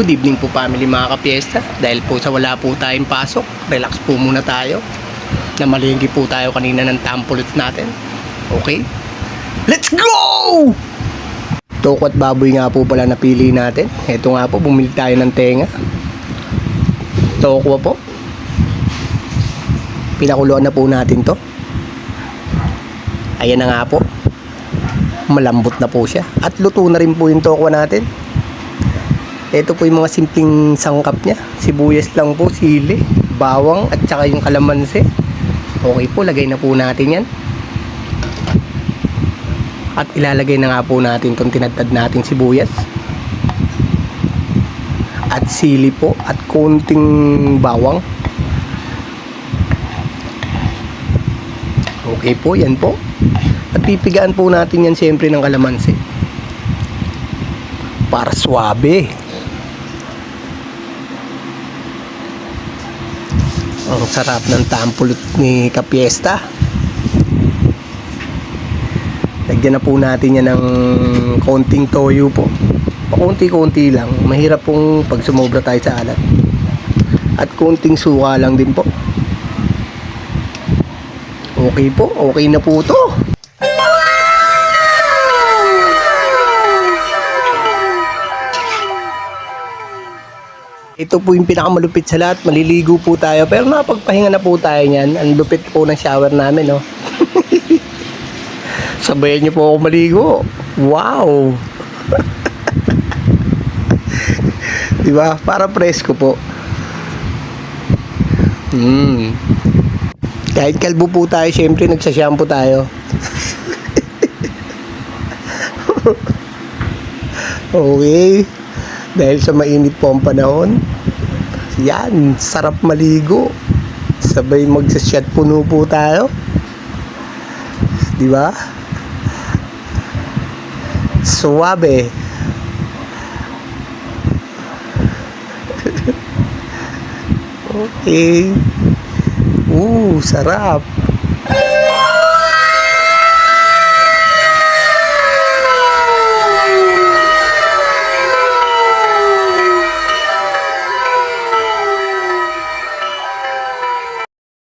Good evening po family mga kapiesta. Dahil po sa wala po tayong pasok, relax po muna tayo. Namalingki po tayo kanina ng tampulit natin. Okay? Let's go! Toko at baboy nga po pala napili natin. Ito nga po, bumili tayo ng tenga. Toko po. Pinakuluan na po natin to. Ayan na nga po. Malambot na po siya. At luto na rin po yung toko natin. Ito po yung mga simpleng sangkap niya. Sibuyas lang po, sili, bawang at saka yung kalamansi. Okay po, lagay na po natin yan. At ilalagay na nga po natin itong tinadtad nating sibuyas. At sili po at konting bawang. Okay po, yan po. At pipigaan po natin yan siyempre ng kalamansi. Para swabe. Ang sarap ng tampulot ni Kapiesta. Lagyan na po natin yan ng konting toyo po. Pakunti-kunti lang. Mahirap pong pag sumobra tayo sa alat. At konting suka lang din po. Okay po. Okay na po to. Ito po yung pinakamalupit sa lahat. Maliligo po tayo. Pero napagpahinga na po tayo niyan. Ang lupit po ng shower namin, no? Sabayan niyo po ako maligo. Wow! Diba? Para presko po. Kahit kalbo po tayo, syempre nagsashampoo tayo. Okay. Dahil sa mainit po ang panahon, yan, sarap maligo. Sabay magsashot puno po tayo. Diba? Suwabe. Okay. Sarap.